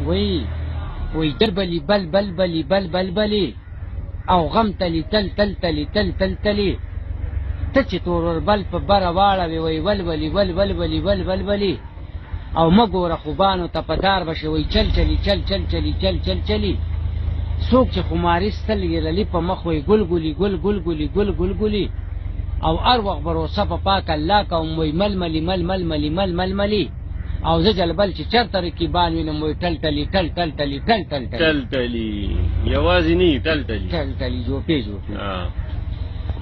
وی جلبلی بل بل بلی بل بل بلی او غم تلی تل تل تلی تل تل تلی ته چې تورور بل په بره واړوې وی ولولي ول ولولي ول ولولي او مه ګوره خوبانو ته په دار به شي وی چل چلی چل چل چلی چل چل چلی څوک چې خماري سترګې للي په مخ وی ګل ګلي ګل ګل ګلي ګل ګل ګلي او هر وخت بروسه په پاک الله کوم وی ململي ململي ململي او زه جلبل چې چرته رقیبان وینم وی ټل ټلي ټل ټل ټلي ټل ټل ټل ټلي یوازې نه ټل ټلي ټل ټلي جوپې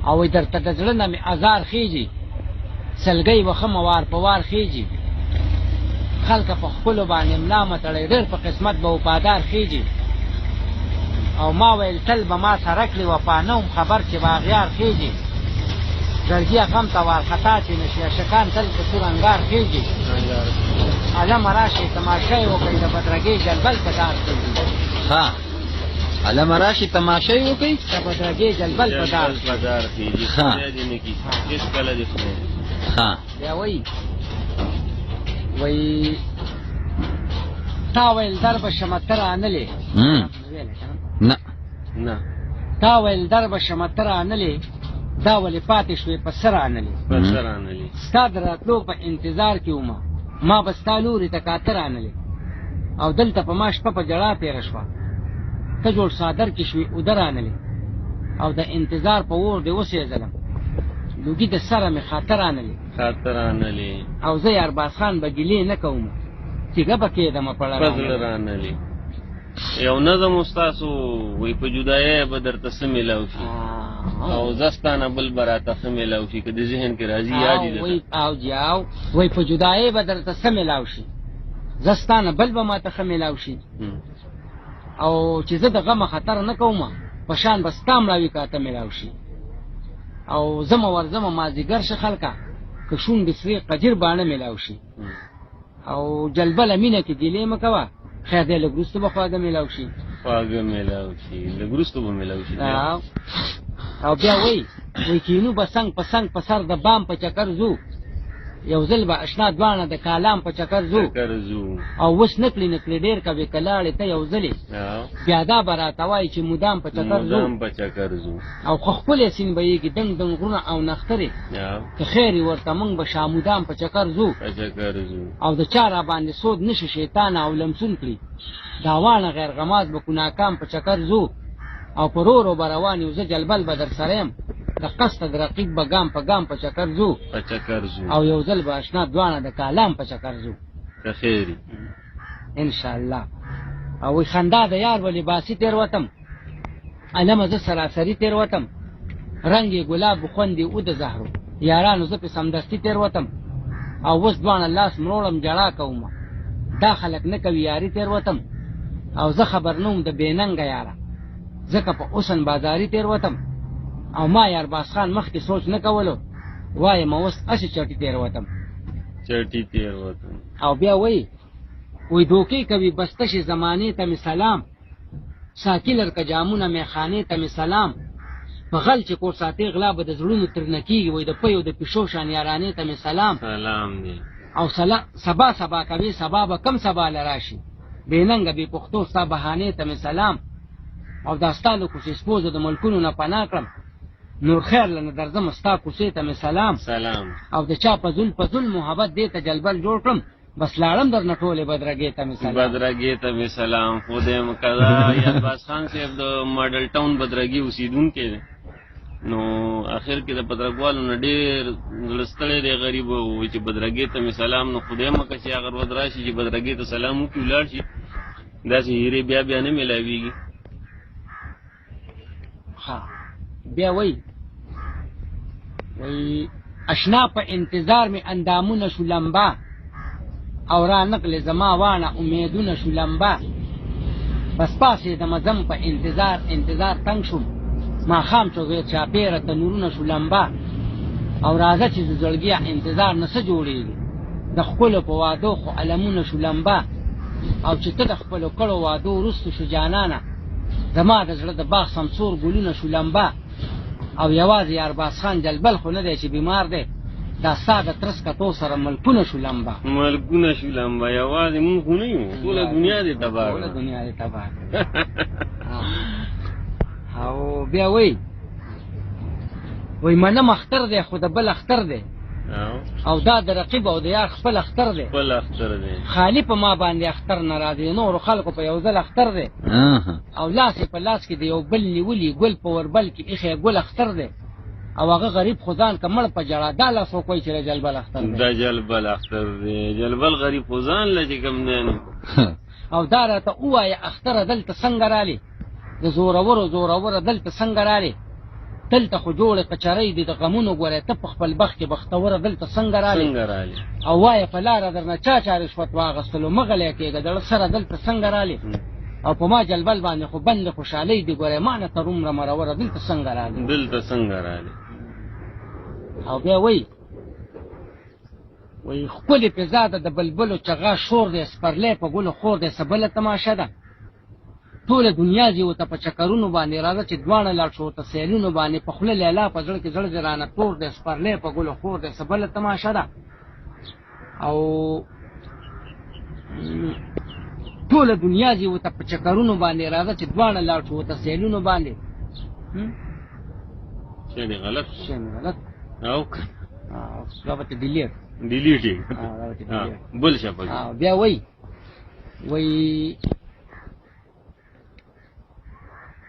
او وی درته د زړه نه مې ازار خیږي سلګۍ وخه موار په وار خیږي خلک په خپلو باندې ملا متړی ډېر په قسمت به وفادار خیږي او ما ویل تل به ما سره کړي وفا نه وم خبر چې باغیار خیږي زړګیه غم ته وارخطا چې نشي شکان تل په سور انګار خیږي علم راشي تماشای وکړي د بدرګۍ جلبل په دار خیږي ها علم راشي تماشای وکړي د بدرګۍ جلبل په دار خیږي ها هیڅ کله دې ها بیا وی تا ویل در به شمتر آنلی نه تا ویل در به شمتر آنلی دا ولی پاتې شوې په سر آنلی ستا د راتلو په انتظار کې ومه ما به ستا لورې ته کاتر آنلی او دلته په ما شپه په جړا تېره شوه ته جوړ صادر کې شوې اودر آنلی او د انتظار په اور دې وسېزلم لوګي د سره مې خاطر آنلی او زه یارباز خان به ګیلې نه کوم چې ګبه کېدمه پړه رانلی یو نظم ستاسو وی په جدایۍ به درته څه میلاو شي او زستانه بل به راته ښه میلاو شي که د ذهن کې راځي یاد وی په جدایۍ به درته څه میلاو شي زستانه بل به ماته ښه میلاو شي او چې زه د غمه خطر نه کوم په شان به ستا مړاوي کاته میلاو شي او زمه ورزمه مازدیګر شه خلکه که شونډې سرې قجر باڼه میلاو شي او جلبله مینه کې ګیلې مه کوه خیر دی لږ وروسته به خواږه میلاو شي لږ وروسته به میلاو شي او بیا وی کینو به څنګ په سر د بام په چکر ځو یو ځل به اشنا دوانه د کالام په چکر ځو او اوس نکلي ډېر کوې که لاړې ته یو ځلې بیا دا به راته وایي چې مدام په چکر ځو او خو ښکلی سین به یېږي دنګ دنګ غرونه او نخترې که خیر یې ورته موږ به شامودام په چکر ځو او د چا را باندې سود نشي شیطان او لمسون کړي دا واړه غیر غماز به کناکام په چکر ځو او په رو به روان یو زه جلبل به در سره یم د قصد د رقیب به ګام په ګام په چکر ځو او یو ځل به اشنا دوانه د کالام په چکر ځو که خیري انشاءالله او وی خندا د یار به لباسي تیر وتم علمه زه سراسري تیر وتم رنګ یې ګلاب خوندې او د زهرو یارانو زه پې سمدستي تیر وتم او اوس دوانه لاس مروړم جړا کومه دا خلک نه کوي یاري تیر وتم او زه خبر نه وم د بېننګه یاره ځکه په اوسن بازاري تیر وتم او ما یارباز خان مخکې سوچ نه کولو وایم اوس اسې چټي تیر وتم او بیا وی دوکې کوي بسته شي زمانې ته مې سلام ساقي لرکه جامونه میخانې ته مې سلام په غل چې کور ساتې غلا به د زړونو ترنه کېږي وی د پیو د پیشو شان یارانې ته مې سلام او سبا کوي سبا به کم سبا لراشي بېننګه بې پښتو ستا بهانې ته مې سلام او دا ستا د کوڅې سپوزه د ملکونو نه پناه کړم نور خیر لنه درځم ستا کوڅې ته مې سلام او د چا په زول محبت دې ته جلبل جوړ کړم بس لاړم در نه ټولې بدرګې ته مې سلام خو دې مقدا یارباز خان صاحب د ماډل ټاون بدرګي اوسېدونکی دی نو اخر کې د بدرګوالو نه ډېر زړه ستړی دی غریب وایي چې بدرګې ته مې سلام نو خدای مکه چې هغه ورځ راشي چې بدرګې ته سلام وکړي ولاړ شي داسې هیرې بیا نه میلاویږي بیا وی اشنا په انتظار می اندامونه شو لمبا او را نقل زما وانه امیدونه شو لمبا بس پاسې د مزم په انتظار تنگ شوم ما خام چو غیر چاپیره تنورونه شو لمبا او راځه چې د زړګیا انتظار نه څه جوړېږي د خپلو په وادو خو علمونه شو لمبا او چې ته د خپلو کړو وادو وروستو شو جانانه زما د زړه د باغ سمسور ګلونه شو لمبا او یوازې یارباز خان جلبل خو نه دی چې بیمار دی دا ساده ترس کتو سره ملکونه شو لمبا ملکونه شو لمبا یوازې مونږ خو نه یو ټوله دنیا دې تباه ټوله دنیا دې تباه او بیا وای منم اختر دی خو د بل اختر دی او دا د رقیب او د یار خپل اختر دی خپل اختر دی خالی په ما باندې اختر ناراضي نور خلکو په یو ځل اختر دی او لاس په لاس کې دی یو بل نیولي ګل په وربل کې ایخه ګل اختر دی او هغه غریب خدان کمل په جړه دا لاسو کوئی چې جلبل اختر دی دا جلبل اختر دی جلبل غریب خدان لږ کم نه او دا راته وایا اختر دلته څنګه رالی د زورور دلته څنګه رالی دلته خو جوړه کچاري دي د غمونو ګوره ته په خپل بخت کې بختوره دلته څنګه رالی او وای په لار درنه چا رشوت واغستلو مغلې کېګه دل سره دلته څنګه رالی او په ما جلبل باندې خو بند خوشالۍ دی ګوره معنی تروم را مروره دلته څنګه رالی او بیا وای خپل په زاده د بلبلو چغا شور دی سپرلې په ګلو خور دی سبله تماشه ده ټول دنیا دی او ته په چکرونو باندې راځي چې دوانه لاړ شو ته سیلونو باندې په خله لیلا په ځړ کې ځړ جرانه تور د سپرلې په ګلو خور د سبله تماشه ده او ټول دنیا دی او ته په چکرونو باندې راځي چې دوانه لاړ شو ته سیلونو باندې شنو غلط او راوته ډیلیټ بل شپه بیا وای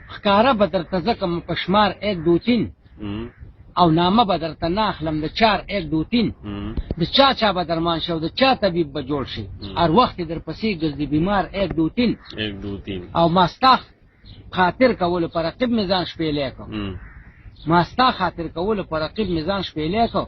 خکاره بدر تزکم پشمار 1 2 3 او نامه بدر تناخلم د 4 1 2 3 د چا بدرمان شو د چا طبيب به جوړ شي هر وخت در پسې ګرځي بیمار 1 2 3 او ماستاخ خاطر کول پر رقیب میزان شپېلې کو ماستا خاطر کول پر رقیب میزان شپېلې کو